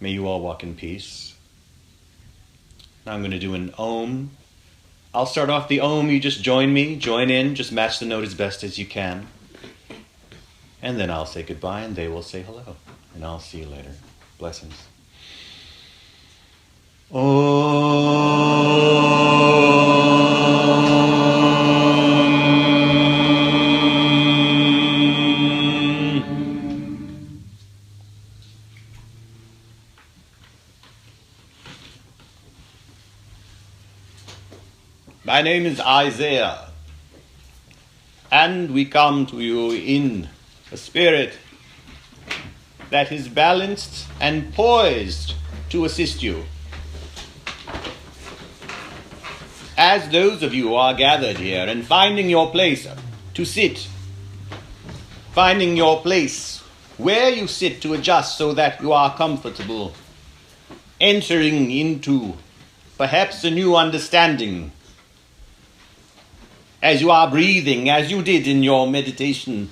May you all walk in peace. Now I'm going to do an Om. I'll start off the Om. You just join me, join in, just match the note as best as you can. And then I'll say goodbye and they will say hello. And I'll see you later. Blessings. My name is Isaiah, and we come to you in a spirit that is balanced and poised to assist you. As those of you are gathered here and finding your place to sit, finding your place where you sit to adjust so that you are comfortable, entering into perhaps a new understanding, as you are breathing, as you did in your meditation,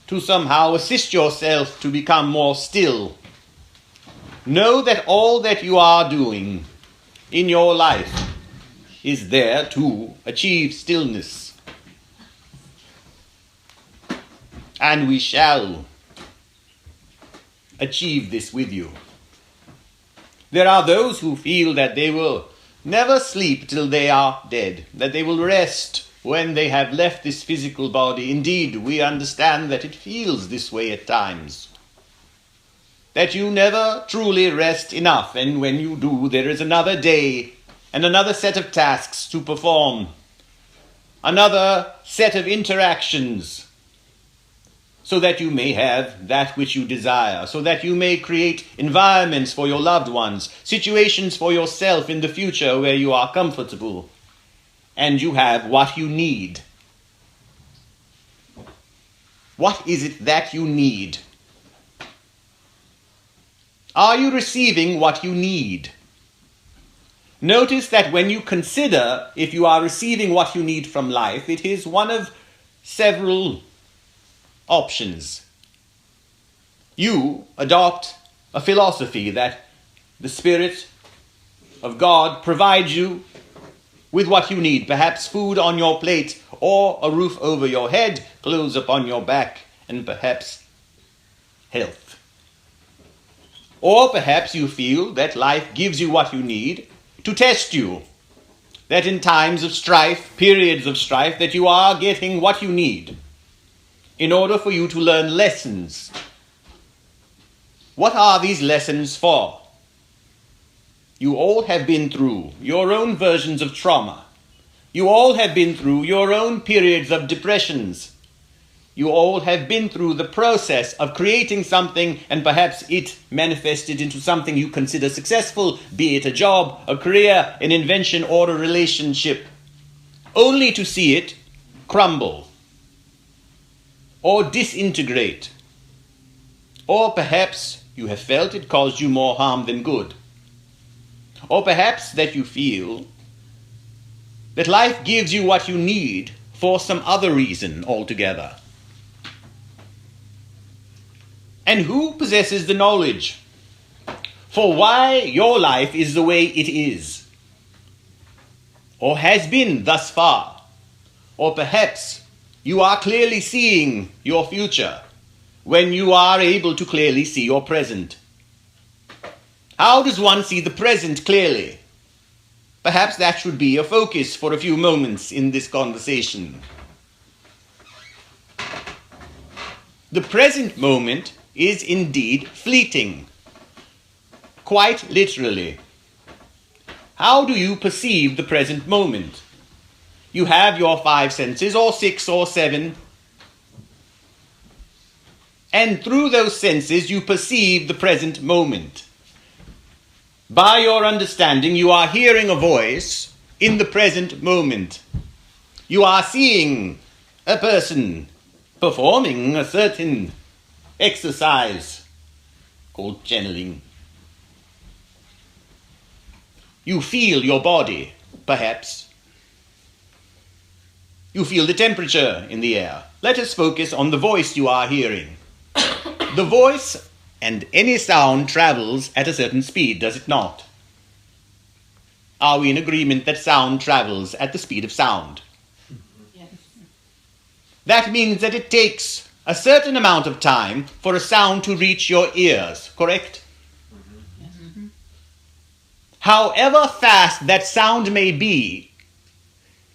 to somehow assist yourself to become more still. Know that all that you are doing in your life is there to achieve stillness. And we shall achieve this with you. There are those who feel that they will never sleep till they are dead, that they will rest when they have left this physical body. Indeed, we understand that it feels this way at times, that you never truly rest enough, and when you do, there is another day and another set of tasks to perform, another set of interactions, so that you may have that which you desire, so that you may create environments for your loved ones, situations for yourself in the future where you are comfortable and you have what you need. What is it that you need? Are you receiving what you need? Notice that when you consider if you are receiving what you need from life, it is one of several options. You adopt a philosophy that the Spirit of God provides you with what you need, perhaps food on your plate, or a roof over your head, clothes upon your back, and perhaps health. Or perhaps you feel that life gives you what you need to test you, that in times of strife, periods of strife, that you are getting what you need in order for you to learn lessons. What are these lessons for? You all have been through your own versions of trauma. You all have been through your own periods of depressions. You all have been through the process of creating something and perhaps it manifested into something you consider successful, be it a job, a career, an invention, or a relationship, only to see it crumble or disintegrate. Or perhaps you have felt it caused you more harm than good. Or perhaps that you feel that life gives you what you need for some other reason altogether. And who possesses the knowledge for why your life is the way it is, or has been thus far? Or perhaps you are clearly seeing your future when you are able to clearly see your present. How does one see the present clearly? Perhaps that should be a focus for a few moments in this conversation. The present moment is indeed fleeting, quite literally. How do you perceive the present moment? You have your 5 senses, or 6 or 7, and through those senses you perceive the present moment. By your understanding, you are hearing a voice in the present moment. You are seeing a person performing a certain exercise called channeling. You feel your body, perhaps. You feel the temperature in the air. Let us focus on the voice you are hearing. The voice And any sound travels at a certain speed, does it not? Are we in agreement that sound travels at the speed of sound? Yes. That means that it takes a certain amount of time for a sound to reach your ears, correct? Yes. However fast that sound may be,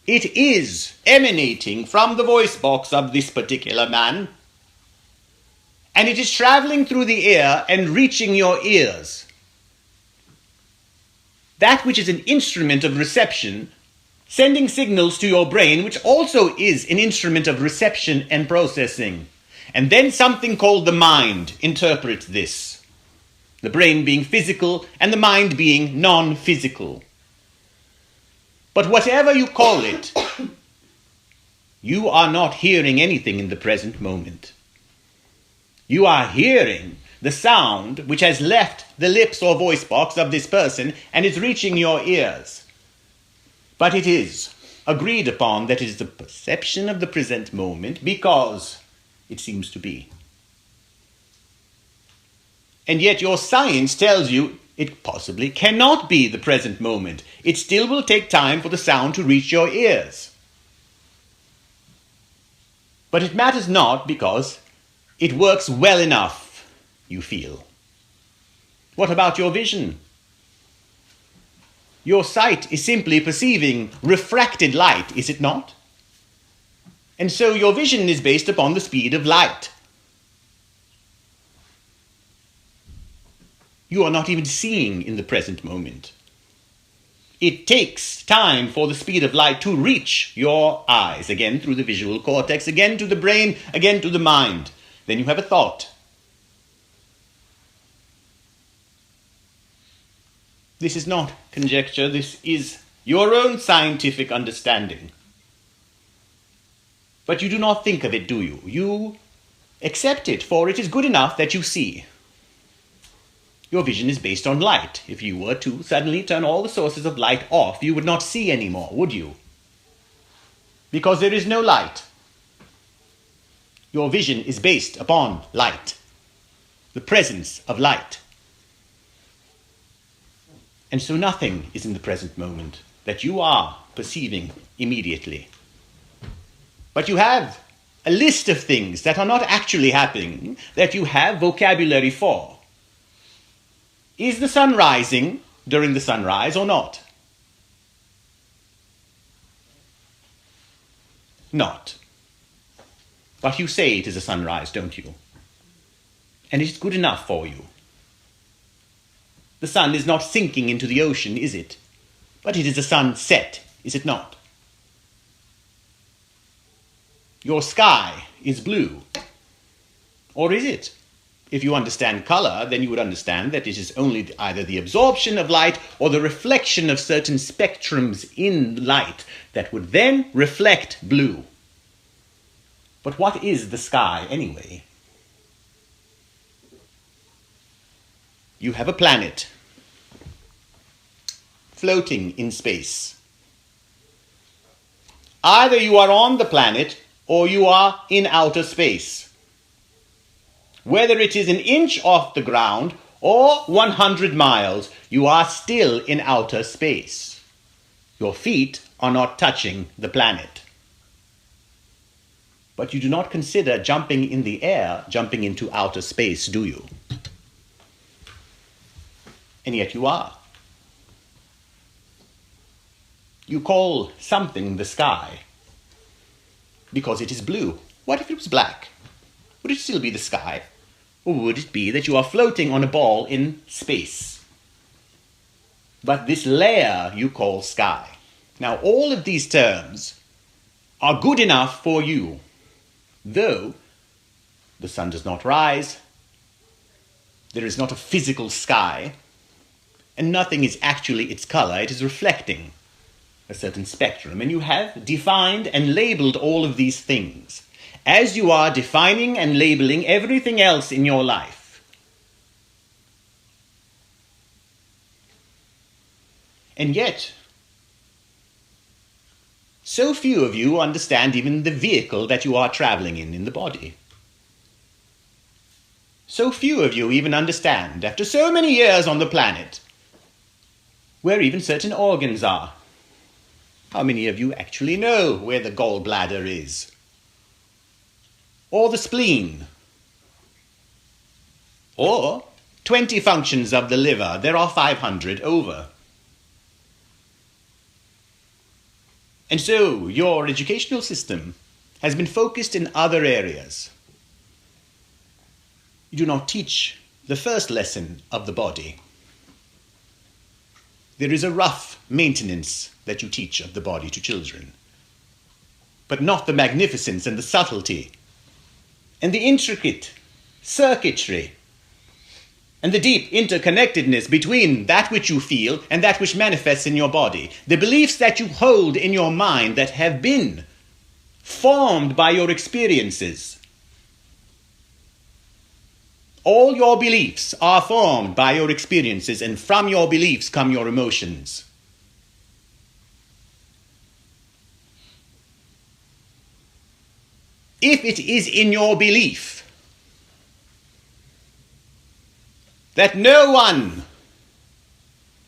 it is emanating from the voice box of this particular man, and it is traveling through the air and reaching your ears. That which is an instrument of reception, sending signals to your brain, which also is an instrument of reception and processing. And then something called the mind interprets this. The brain being physical and the mind being non-physical. But whatever you call it, you are not hearing anything in the present moment. You are hearing the sound which has left the lips or voice box of this person and is reaching your ears. But it is agreed upon that it is the perception of the present moment because it seems to be. And yet your science tells you it possibly cannot be the present moment. It still will take time for the sound to reach your ears. But it matters not because it works well enough, you feel. What about your vision? Your sight is simply perceiving refracted light, is it not? And so your vision is based upon the speed of light. You are not even seeing in the present moment. It takes time for the speed of light to reach your eyes, again through the visual cortex, again to the brain, again to the mind. Then you have a thought. This is not conjecture, this is your own scientific understanding. But you do not think of it, do you? You accept it, for it is good enough that you see. Your vision is based on light. If you were to suddenly turn all the sources of light off, you would not see anymore, would you? Because there is no light. Your vision is based upon light, the presence of light. And so nothing is in the present moment that you are perceiving immediately. But you have a list of things that are not actually happening, that you have vocabulary for. Is the sun rising during the sunrise or not? Not. But you say it is a sunrise, don't you? And it is good enough for you. The sun is not sinking into the ocean, is it? But it is a sunset, is it not? Your sky is blue. Or is it? If you understand color, then you would understand that it is only either the absorption of light or the reflection of certain spectrums in light that would then reflect blue. But what is the sky anyway? You have a planet floating in space. Either you are on the planet or you are in outer space. Whether it is an inch off the ground or 100 miles, you are still in outer space. Your feet are not touching the planet. But you do not consider jumping in the air, jumping into outer space, do you? And yet you are. You call something the sky because it is blue. What if it was black? Would it still be the sky? Or would it be that you are floating on a ball in space? But this layer you call sky. Now, all of these terms are good enough for you, though the sun does not rise, there is not a physical sky, and nothing is actually its color. It is reflecting a certain spectrum, and you have defined and labeled all of these things, as you are defining and labeling everything else in your life. And yet, so few of you understand even the vehicle that you are traveling in the body. So few of you even understand, after so many years on the planet, where even certain organs are. How many of you actually know where the gallbladder is? Or the spleen? Or 20 functions of the liver. There are 500 over. And so your educational system has been focused in other areas. You do not teach the first lesson of the body. There is a rough maintenance that you teach of the body to children, but not the magnificence and the subtlety and the intricate circuitry and the deep interconnectedness between that which you feel and that which manifests in your body. The beliefs that you hold in your mind that have been formed by your experiences. All your beliefs are formed by your experiences, and from your beliefs come your emotions. If it is in your belief that no one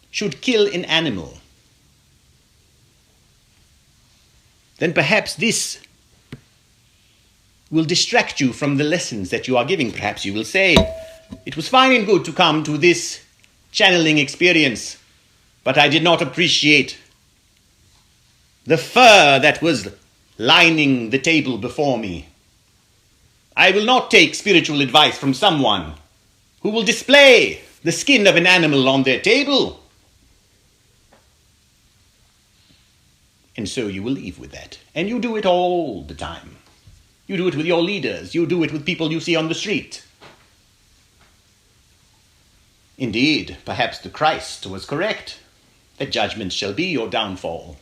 should kill an animal, then perhaps this will distract you from the lessons that you are giving. Perhaps you will say, it was fine and good to come to this channeling experience, but I did not appreciate the fur that was lining the table before me. I will not take spiritual advice from someone who will display the skin of an animal on their table. And so you will leave with that. And you do it all the time. You do it with your leaders. You do it with people you see on the street. Indeed, perhaps the Christ was correct, that judgment shall be your downfall.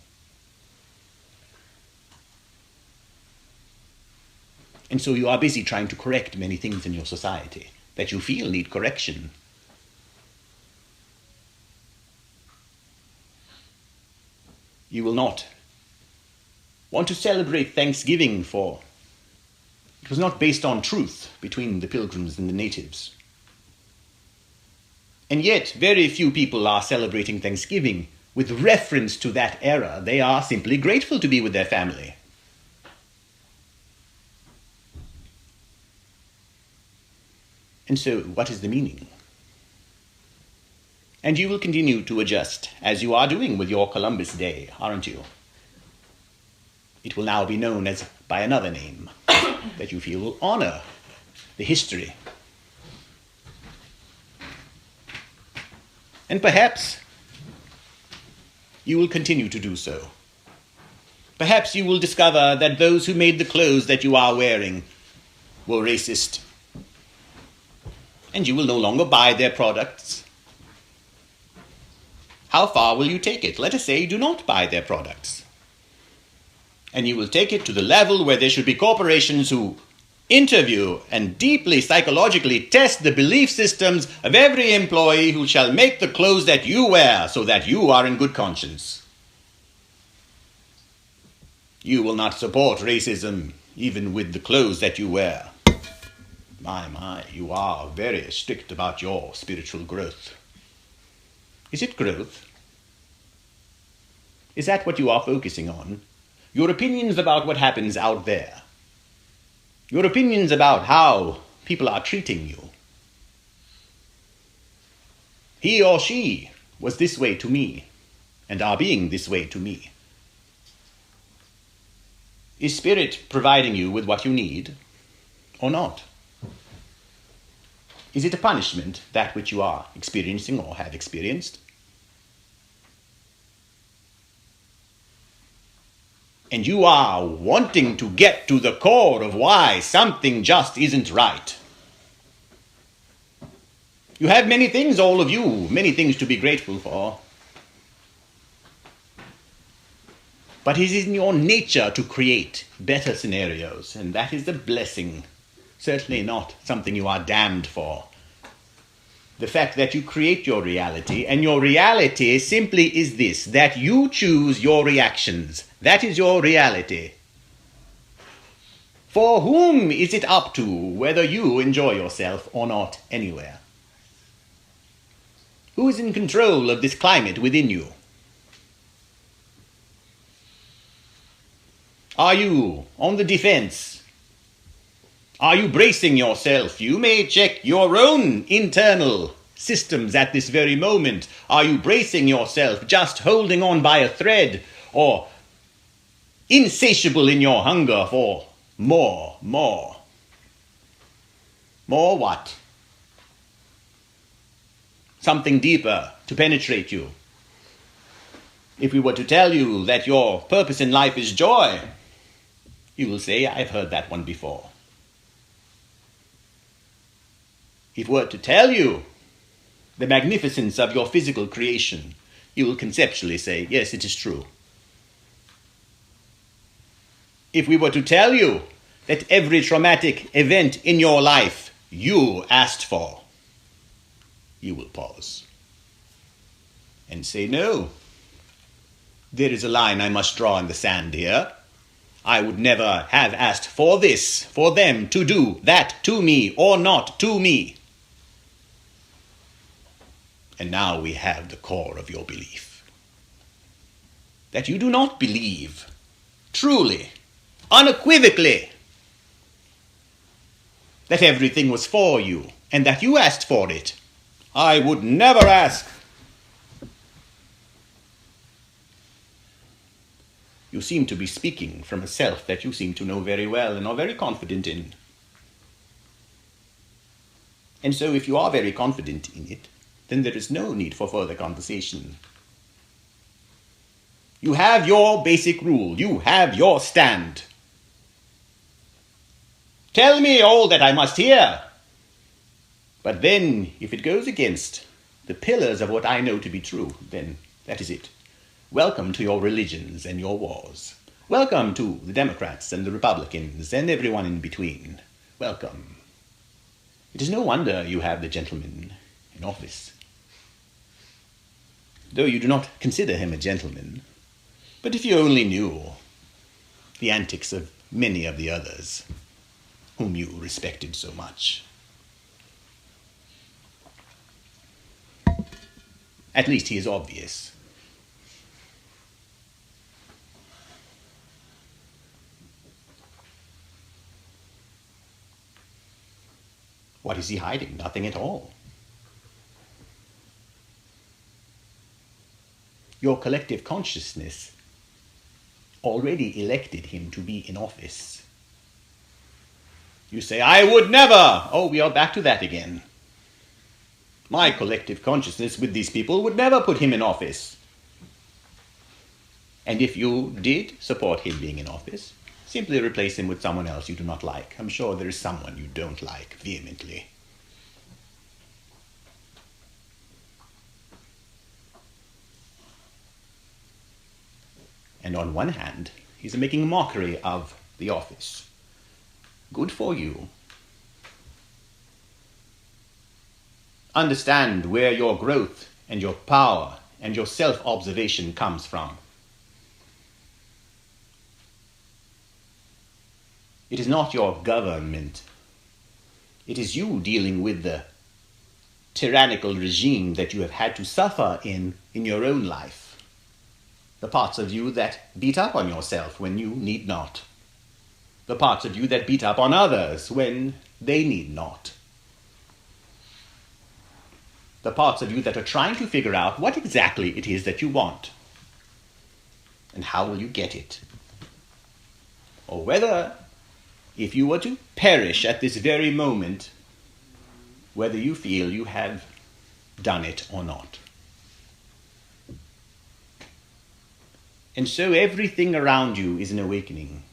And so you are busy trying to correct many things in your society that you feel need correction. You will not want to celebrate Thanksgiving for it was not based on truth between the pilgrims and the natives. And yet, very few people are celebrating Thanksgiving with reference to that era. They are simply grateful to be with their family. And so, what is the meaning? And you will continue to adjust, as you are doing with your Columbus Day, aren't you? It will now be known as by another name that you feel will honor the history. And perhaps you will continue to do so. Perhaps you will discover that those who made the clothes that you are wearing were racist, and you will no longer buy their products. How far will you take it? Let us say you do not buy their products. And you will take it to the level where there should be corporations who interview and deeply psychologically test the belief systems of every employee who shall make the clothes that you wear so that you are in good conscience. You will not support racism even with the clothes that you wear. My, you are very strict about your spiritual growth. Is it growth? Is that what you are focusing on? Your opinions about what happens out there. Your opinions about how people are treating you. He or she was this way to me, and are being this way to me. Is Spirit providing you with what you need, or not? Is it a punishment, that which you are experiencing or have experienced? And you are wanting to get to the core of why something just isn't right. You have many things, all of you, many things to be grateful for. But it is in your nature to create better scenarios, and that is a blessing. Certainly not something you are damned for. The fact that you create your reality, and your reality simply is this, that you choose your reactions. That is your reality. For whom is it up to whether you enjoy yourself or not anywhere? Who is in control of this climate within you? Are you on the defense? Are you bracing yourself? You may check your own internal systems at this very moment. Are you bracing yourself, just holding on by a thread, or insatiable in your hunger for more? More what? Something deeper to penetrate you. If we were to tell you that your purpose in life is joy, you will say, I've heard that one before. If we were to tell you the magnificence of your physical creation, you will conceptually say, yes, it is true. If we were to tell you that every traumatic event in your life you asked for, you will pause and say, no, there is a line I must draw in the sand here. I would never have asked for this, for them to do that to me or not to me. And now we have the core of your belief. That you do not believe, truly, unequivocally, that everything was for you and that you asked for it. I would never ask. You seem to be speaking from a self that you seem to know very well and are very confident in. And so if you are very confident in it, then there is no need for further conversation. You have your basic rule. You have your stand. Tell me all that I must hear. But then, if it goes against the pillars of what I know to be true, then that is it. Welcome to your religions and your wars. Welcome to the Democrats and the Republicans and everyone in between. Welcome. It is no wonder you have the gentleman in office. Though you do not consider him a gentleman, but if you only knew the antics of many of the others whom you respected so much. At least he is obvious. What is he hiding? Nothing at all. Your collective consciousness already elected him to be in office. You say, I would never. Oh, we are back to that again. My collective consciousness with these people would never put him in office. And if you did support him being in office, simply replace him with someone else you do not like. I'm sure there is someone you don't like vehemently. And on one hand, he's making a mockery of the office. Good for you. Understand where your growth and your power and your self-observation comes from. It is not your government. It is you dealing with the tyrannical regime that you have had to suffer in your own life. The parts of you that beat up on yourself when you need not. The parts of you that beat up on others when they need not. The parts of you that are trying to figure out what exactly it is that you want. And how will you get it? Or whether, if you were to perish at this very moment, whether you feel you have done it or not. And so everything around you is an awakening.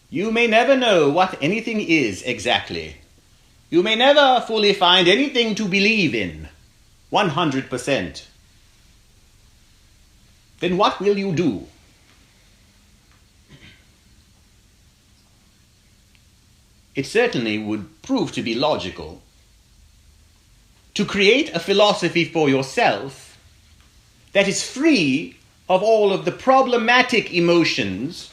You may never know what anything is exactly. You may never fully find anything to believe in, 100%. Then what will you do? It certainly would prove to be logical to create a philosophy for yourself that is free of all of the problematic emotions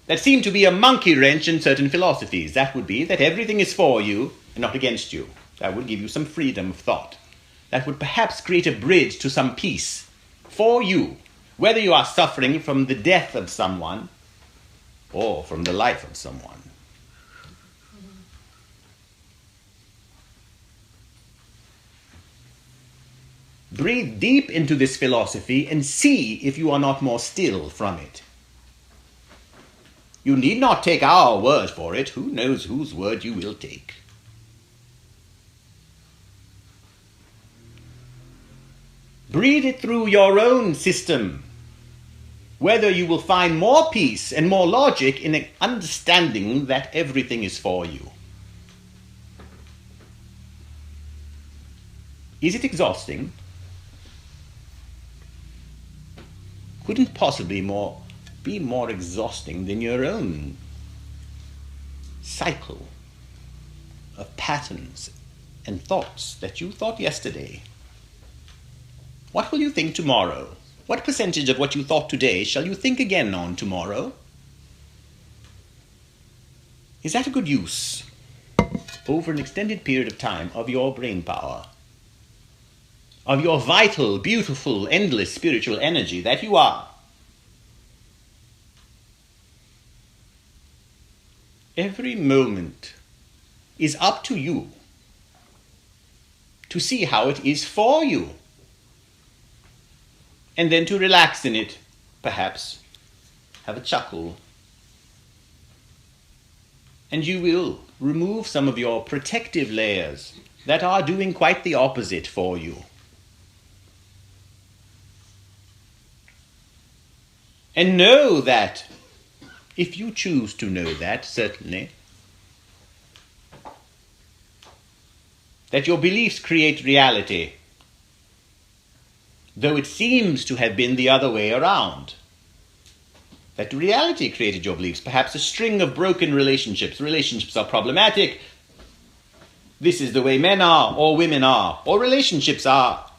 that seem to be a monkey wrench in certain philosophies. That would be that everything is for you and not against you. That would give you some freedom of thought. That would perhaps create a bridge to some peace for you, whether you are suffering from the death of someone or from the life of someone. Breathe deep into this philosophy and see if you are not more still from it. You need not take our word for it. Who knows whose word you will take? Breathe it through your own system, whether you will find more peace and more logic in understanding that everything is for you. Is it exhausting? Couldn't possibly be more exhausting than your own cycle of patterns and thoughts that you thought yesterday. What will you think tomorrow? What percentage of what you thought today shall you think again on tomorrow? Is that a good use, over an extended period of time, of your brain power, of your vital, beautiful, endless spiritual energy that you are? Every moment is up to you to see how it is for you, and then to relax in it, perhaps have a chuckle, and you will remove some of your protective layers that are doing quite the opposite for you. And know that, if you choose to know that, certainly, that your beliefs create reality, though it seems to have been the other way around. That reality created your beliefs, perhaps a string of broken relationships. Relationships are problematic. This is the way men are, or women are, or relationships are.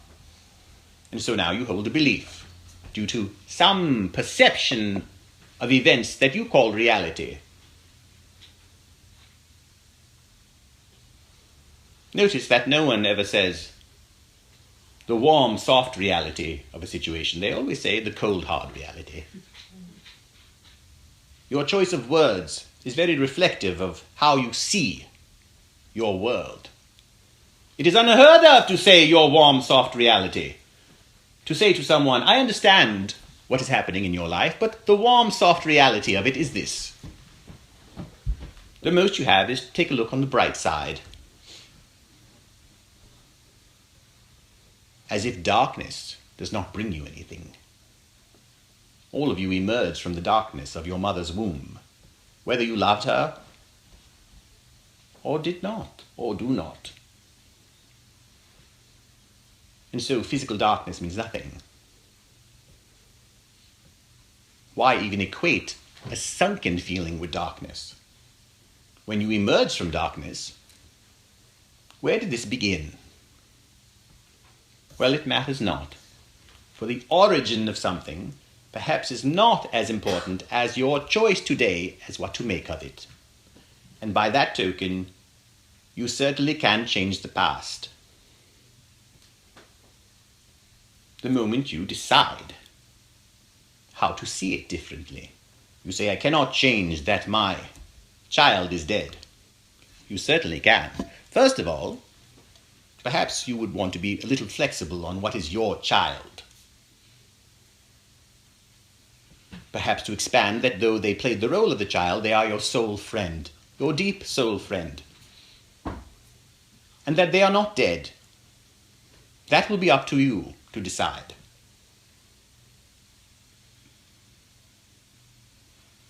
And so now you hold a belief due to some perception of events that you call reality. Notice that no one ever says the warm, soft reality of a situation. They always say the cold, hard reality. Your choice of words is very reflective of how you see your world. It is unheard of to say your warm, soft reality. To say to someone, I understand what is happening in your life, but the warm, soft reality of it is this. The most you have is take a look on the bright side. As if darkness does not bring you anything. All of you emerged from the darkness of your mother's womb, whether you loved her or did not, or do not. And so physical darkness means nothing. Why even equate a sunken feeling with darkness? When you emerge from darkness, where did this begin? Well, it matters not, for the origin of something perhaps is not as important as your choice today as what to make of it. And by that token, you certainly can change the past. The moment you decide how to see it differently. You say, I cannot change that my child is dead. You certainly can. First of all, perhaps you would want to be a little flexible on what is your child. Perhaps to expand that though they played the role of the child, they are your soul friend, your deep soul friend. And that they are not dead. That will be up to you to decide.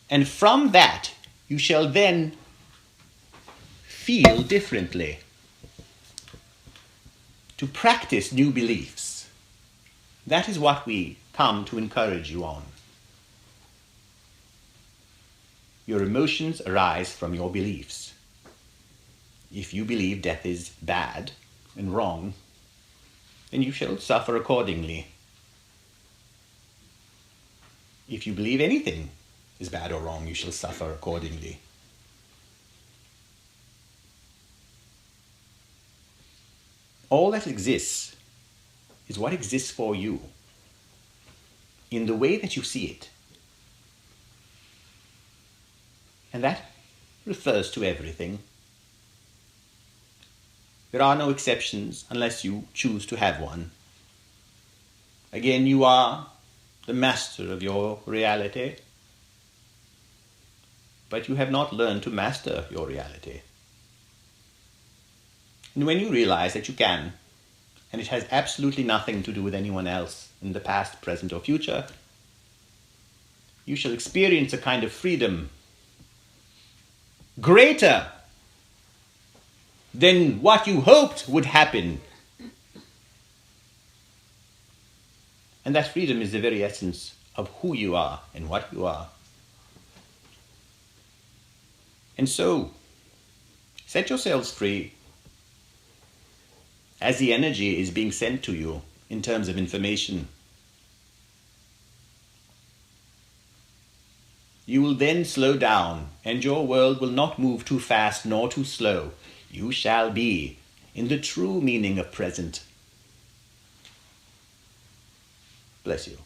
And from that, you shall then feel differently. To practice new beliefs. That is what we come to encourage you on. Your emotions arise from your beliefs. If you believe death is bad and wrong, then you shall suffer accordingly. If you believe anything is bad or wrong, you shall suffer accordingly. All that exists is what exists for you, in the way that you see it. And that refers to everything. There are no exceptions unless you choose to have one. Again, you are the master of your reality, but you have not learned to master your reality. And when you realize that you can, and it has absolutely nothing to do with anyone else in the past, present, or future, you shall experience a kind of freedom greater than what you hoped would happen. And that freedom is the very essence of who you are and what you are. And so, set yourselves free as the energy is being sent to you in terms of information. You will then slow down, and your world will not move too fast nor too slow. You shall be in the true meaning of present. Bless you.